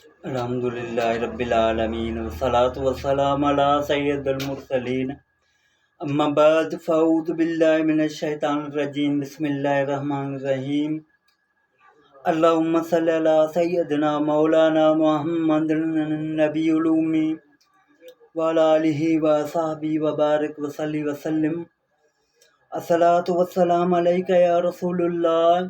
الحمدللہ رب العالمین والصلاة والسلام علی سید المرسلین اما بعد فاعوذ باللہ من الشیطان الرجیم بسم اللہ الرحمن الرحیم اللہم صلی علی سیدنا مولانا محمد النبی الأمی وعلی آلہ وصحبہ وبارک وصلی وسلم الصلاۃ والسلام علیک یا رسول اللہ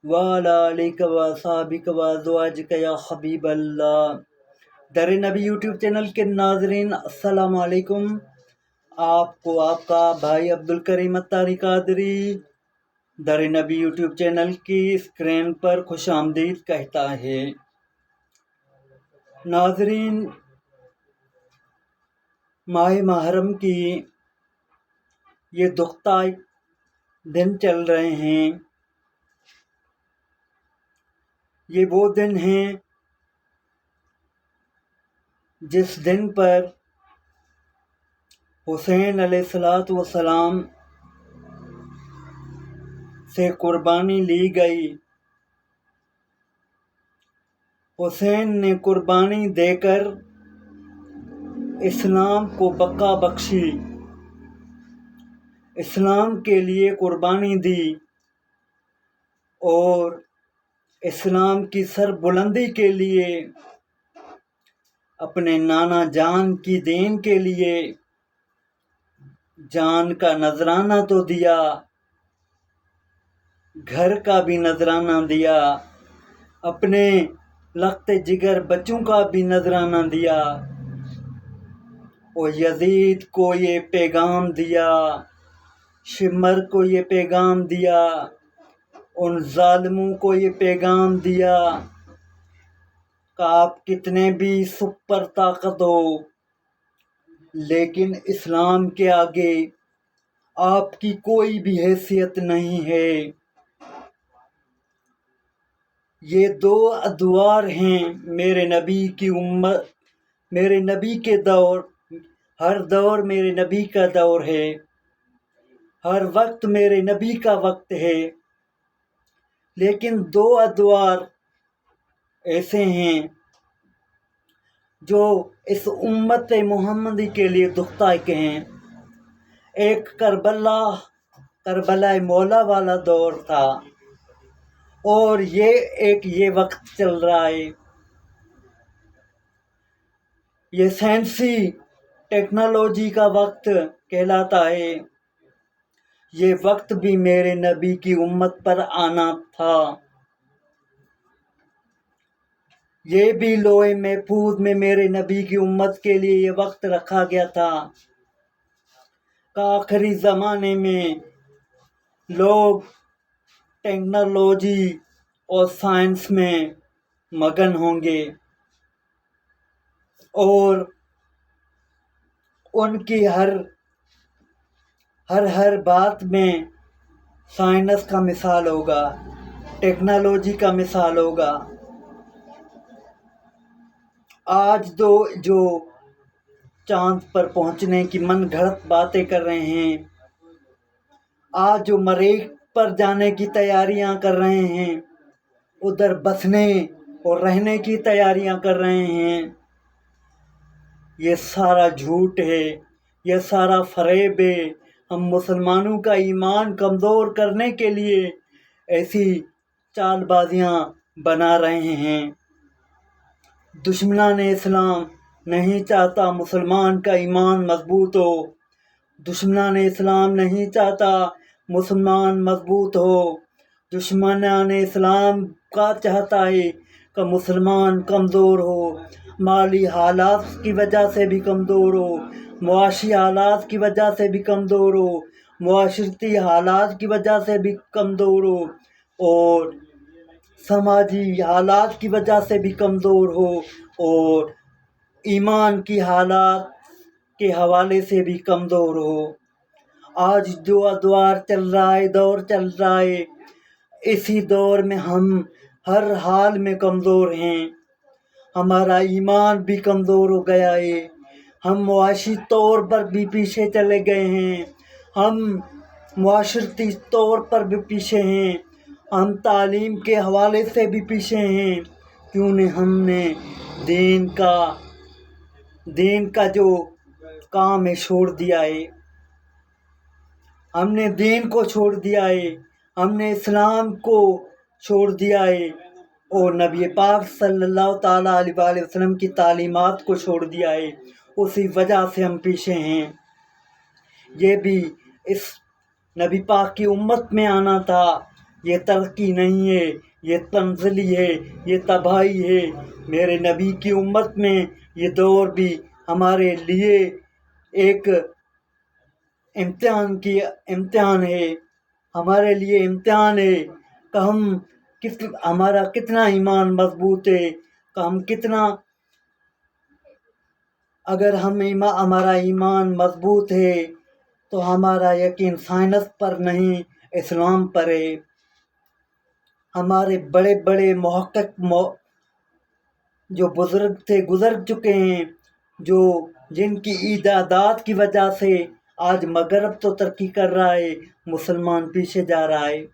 وعلی آلک وصحبک وازواجک یا حبیب اللہ۔ در نبی یوٹیوب چینل کے ناظرین السلام علیکم۔ آپ کو آپ کا بھائی عبدالکریم اتاری قادری در نبی یوٹیوب چینل کی اسکرین پر خوش آمدید کہتا ہے۔ ناظرین، ماہ محرم کی یہ دکھتا دن چل رہے ہیں۔ یہ وہ دن ہیں جس دن پر حسین علیہ السلام سے قربانی لی گئی۔ حسین نے قربانی دے کر اسلام کو بقا بخشی، اسلام کے لیے قربانی دی اور اسلام کی سر بلندی کے لیے اپنے نانا جان کی دین کے لیے جان کا نذرانہ تو دیا، گھر کا بھی نذرانہ دیا، اپنے لخت جگر بچوں کا بھی نذرانہ دیا اور یزید کو یہ پیغام دیا، شمر کو یہ پیغام دیا، ان ظالموں کو یہ پیغام دیا کہ آپ کتنے بھی سپر طاقت ہو لیکن اسلام کے آگے آپ کی کوئی بھی حیثیت نہیں ہے۔ یہ دو ادوار ہیں میرے نبی کی امت، میرے نبی کے دور، ہر دور میرے نبی کا دور ہے، ہر وقت میرے نبی کا وقت ہے، لیکن دو ادوار ایسے ہیں جو اس امت محمدی کے لیے دکھدائک ہیں۔ ایک کربلا مولا والا دور تھا اور یہ وقت چل رہا ہے۔ یہ سائنسی ٹیکنالوجی کا وقت کہلاتا ہے۔ یہ وقت بھی میرے نبی کی امت پر آنا تھا۔ یہ بھی لوح محفوظ میں میرے نبی کی امت کے لیے یہ وقت رکھا گیا تھا کہ آخری زمانے میں لوگ ٹیکنالوجی اور سائنس میں مگن ہوں گے اور ان کی ہر بات میں سائنس کا مثال ہوگا، ٹیکنالوجی کا مثال ہوگا۔ آج جو چاند پر پہنچنے کی من گھڑت باتیں کر رہے ہیں، آج جو مریخ پر جانے کی تیاریاں کر رہے ہیں، ادھر بسنے اور رہنے کی تیاریاں کر رہے ہیں، یہ سارا جھوٹ ہے، یہ سارا فریب ہے۔ ہم مسلمانوں کا ایمان کمزور کرنے کے لیے ایسی چال بازیاں بنا رہے ہیں۔ دشمنان اسلام نہیں چاہتا مسلمان کا ایمان مضبوط ہو، دشمنان اسلام نہیں چاہتا مسلمان مضبوط ہو، دشمنان اسلام کا چاہتا ہے کہ مسلمان کمزور ہو، مالی حالات کی وجہ سے بھی کمزور ہو، معاشی حالات کی وجہ سے بھی کمزور ہو، معاشرتی حالات کی وجہ سے بھی کمزور ہو اور سماجی حالات کی وجہ سے بھی کمزور ہو اور ایمان کی حالات کے حوالے سے بھی کمزور ہو۔ آج جو ادوار چل رہا ہے، دور چل رہا ہے، اسی دور میں ہم ہر حال میں کمزور ہیں۔ ہمارا ایمان بھی کمزور ہو گیا ہے، ہم معاشی طور پر بھی پیچھے چلے گئے ہیں، ہم معاشرتی طور پر بھی پیچھے ہیں، ہم تعلیم کے حوالے سے بھی پیچھے ہیں، کیوں نے ہم نے دین کا جو کام ہے چھوڑ دیا ہے، ہم نے دین کو چھوڑ دیا ہے، ہم نے اسلام کو چھوڑ دیا ہے اور نبی پاک صلی اللہ تعالیٰ علیہ وآلہ وسلم کی تعلیمات کو چھوڑ دیا ہے، اسی وجہ سے ہم پیچھے ہیں۔ یہ بھی اس نبی پاک کی امت میں آنا تھا، یہ ترقی نہیں ہے، یہ تنزلی ہے، یہ تباہی ہے۔ میرے نبی کی امت میں یہ دور بھی ہمارے لیے ایک امتحان ہے، ہمارے لیے امتحان ہے کہ ہمارا کتنا ایمان مضبوط ہے، کہ ہم کتنا، اگر ہمارا ایمان مضبوط ہے تو ہمارا یقین سائنس پر نہیں اسلام پر ہے۔ ہمارے بڑے بڑے محقق جو بزرگ تھے گزر چکے ہیں، جن کی ایجادات کی وجہ سے آج مغرب تو ترقی کر رہا ہے، مسلمان پیچھے جا رہا ہے۔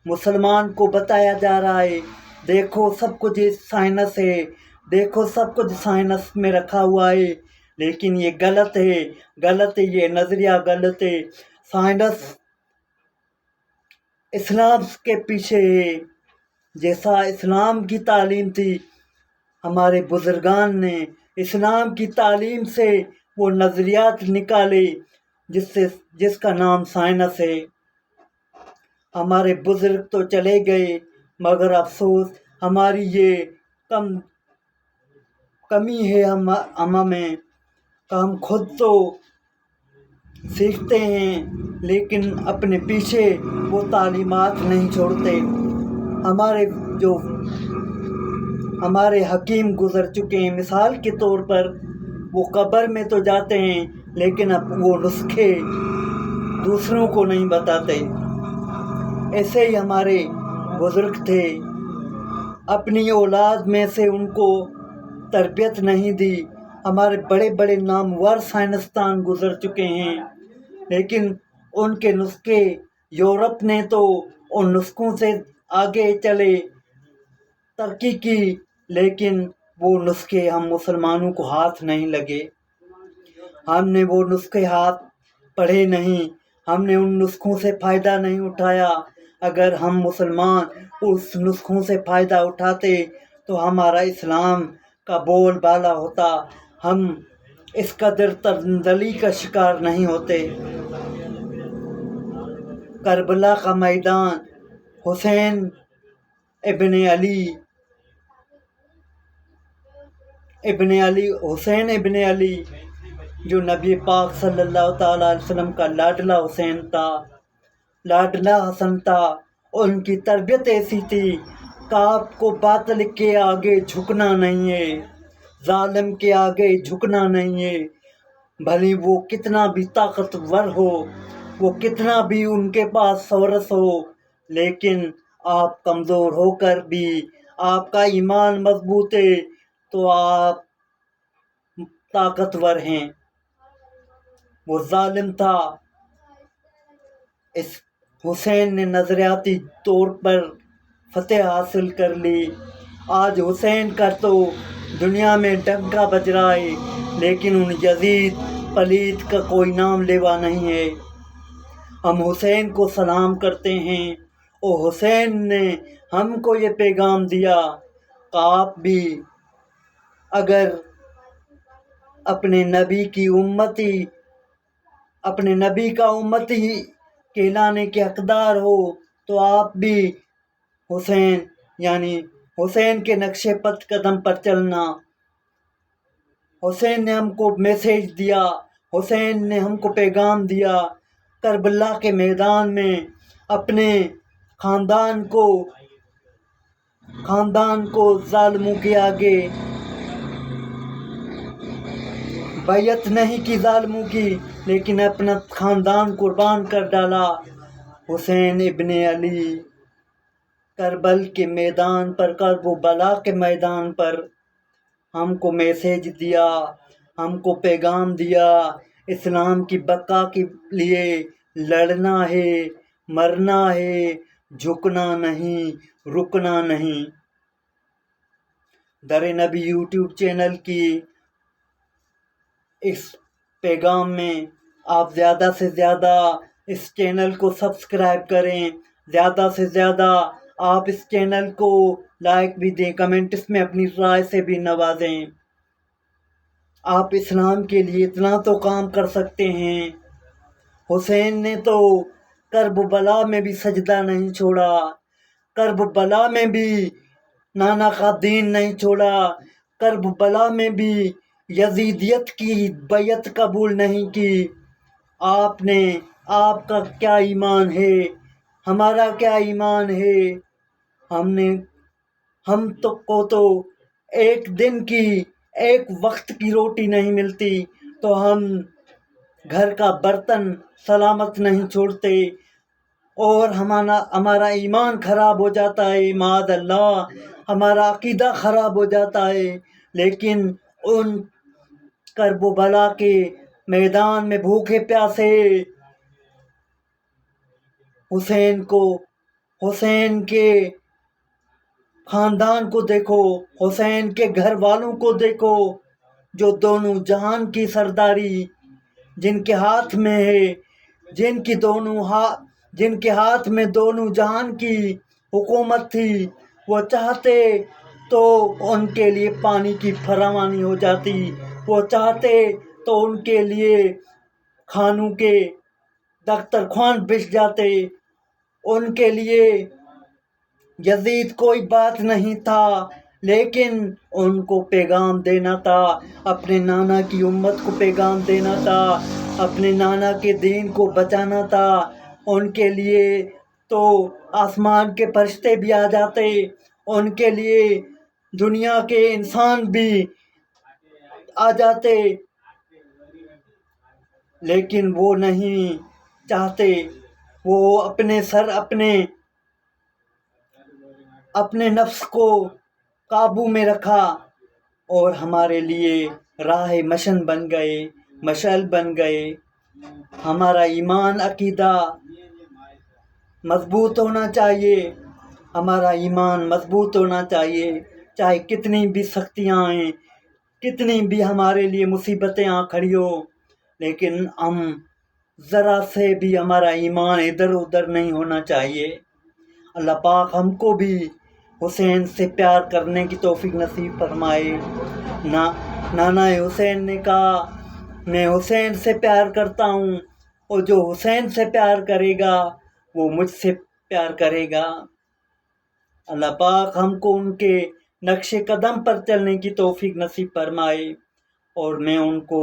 مسلمان کو بتایا جا رہا ہے دیکھو سب کچھ سائنس ہے، دیکھو سب کچھ سائنس میں رکھا ہوا ہے، لیکن یہ غلط ہے، یہ نظریہ غلط ہے۔ سائنس اسلام کے پیچھے ہے، جیسا اسلام کی تعلیم تھی، ہمارے بزرگان نے اسلام کی تعلیم سے وہ نظریات نکالے جس کا نام سائنس ہے۔ ہمارے بزرگ تو چلے گئے، مگر افسوس ہماری یہ کمی ہے ہم میں کہ ہم خود تو سیکھتے ہیں لیکن اپنے پیچھے وہ تعلیمات نہیں چھوڑتے۔ ہمارے حکیم گزر چکے ہیں، مثال کے طور پر وہ قبر میں تو جاتے ہیں لیکن اب وہ نسخے دوسروں کو نہیں بتاتے۔ ایسے ہی ہمارے بزرگ تھے، اپنی اولاد میں سے ان کو تربیت نہیں دی۔ ہمارے بڑے بڑے نامور سائنسدان گزر چکے ہیں لیکن ان کے نسخے، یورپ نے تو ان نسخوں سے آگے چلے، ترقی کی، لیکن وہ نسخے ہم مسلمانوں کو ہاتھ نہیں لگے۔ ہم نے وہ نسخے ہاتھ پڑھے نہیں، ہم نے ان نسخوں سے فائدہ نہیں اٹھایا۔ اگر ہم مسلمان اس نسخوں سے فائدہ اٹھاتے تو ہمارا اسلام کا بول بالا ہوتا، ہم اس قدر تنزلی کا شکار نہیں ہوتے۔ کربلا کا میدان، حسین ابن علی جو نبی پاک صلی اللہ تعالیٰ علیہ وسلم کا لاڈلا حسن تھا، ان کی تربیت ایسی تھی کہ آپ کو باطل کے آگے جھکنا نہیں ہے، ظالم کے آگے جھکنا نہیں ہے، بھلی وہ کتنا بھی طاقتور ہو، وہ کتنا بھی ان کے پاس سورس ہو، لیکن آپ کمزور ہو کر بھی آپ کا ایمان مضبوط ہے تو آپ طاقتور ہیں۔ وہ ظالم تھا، اس حسین نے نظریاتی طور پر فتح حاصل کر لی۔ آج حسین کا تو دنیا میں ڈنکا بج رہا ہے لیکن ان یزید پلید کا کوئی نام لیوا نہیں ہے۔ ہم حسین کو سلام کرتے ہیں اور حسین نے ہم کو یہ پیغام دیا کہ آپ بھی اگر اپنے نبی کا امتی کہلانے کے حقدار ہو تو آپ بھی حسین کے نقشے قدم پر چلنا۔ حسین نے ہم کو میسیج دیا، حسین نے ہم کو پیغام دیا، کربلا کے میدان میں اپنے خاندان کو ظالموں کے آگے بیعت نہیں کی ظالموں کی، لیکن اپنا خاندان قربان کر ڈالا۔ حسین ابن علی کربلا کے میدان پر ہم کو میسیج دیا، ہم کو پیغام دیا، اسلام کی بقا کے لیے لڑنا ہے، مرنا ہے، جھکنا نہیں، رکنا نہیں۔ در نبی یوٹیوب چینل کی اس پیغام میں آپ زیادہ سے زیادہ اس چینل کو سبسکرائب کریں، زیادہ سے زیادہ آپ اس چینل کو لائک بھی دیں، کمنٹس میں اپنی رائے سے بھی نوازیں۔ آپ اسلام کے لیے اتنا تو کام کر سکتے ہیں۔ حسین نے تو کربلا میں بھی سجدہ نہیں چھوڑا، کربلا میں بھی نانا کا دین نہیں چھوڑا، کربلا میں بھی یزیدیت کی بیعت قبول نہیں کی۔ آپ کا کیا ایمان ہے، ہمارا کیا ایمان ہے؟ ہم کو تو ایک دن کی، ایک وقت کی روٹی نہیں ملتی تو ہم گھر کا برتن سلامت نہیں چھوڑتے، اور ہمارا ایمان خراب ہو جاتا ہے، معاذ اللہ ہمارا عقیدہ خراب ہو جاتا ہے۔ لیکن ان کربلا کے میدان میں بھوکے پیاسے حسین کے خاندان کو دیکھو، حسین کے گھر والوں کو دیکھو، جو دونوں جہان کی سرداری جن کے ہاتھ میں ہے، جن کے ہاتھ میں دونوں جہان کی حکومت تھی، وہ چاہتے تو ان کے لیے پانی کی فراوانی ہو جاتی، وہ چاہتے تو ان کے لیے کھانوں کے دسترخوان بچھ جاتے، ان کے لیے یزید کوئی بات نہیں تھا، لیکن ان کو پیغام دینا تھا، اپنے نانا کی امت کو پیغام دینا تھا، اپنے نانا کے دین کو بچانا تھا۔ ان کے لیے تو آسمان کے فرشتے بھی آ جاتے، ان کے لیے دنیا کے انسان بھی آ جاتے، لیکن وہ نہیں چاہتے۔ وہ اپنے نفس کو قابو میں رکھا اور ہمارے لیے راہ مشعل بن گئے۔ ہمارا ایمان عقیدہ مضبوط ہونا چاہیے، ہمارا ایمان مضبوط ہونا چاہیے، چاہے کتنی بھی سختیاں آئیں، کتنی بھی ہمارے لیے مصیبتیں آ کھڑی ہو، لیکن ہم ذرا سے بھی ہمارا ایمان ادھر ادھر نہیں ہونا چاہیے۔ اللہ پاک ہم کو بھی حسین سے پیار کرنے کی توفیق نصیب فرمائے۔ نانا حسین نے کہا میں حسین سے پیار کرتا ہوں، اور جو حسین سے پیار کرے گا وہ مجھ سے پیار کرے گا۔ اللہ پاک ہم کو ان کے نقش قدم پر چلنے کی توفیق نصیب فرمائے، اور میں ان کو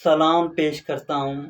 سلام پیش کرتا ہوں۔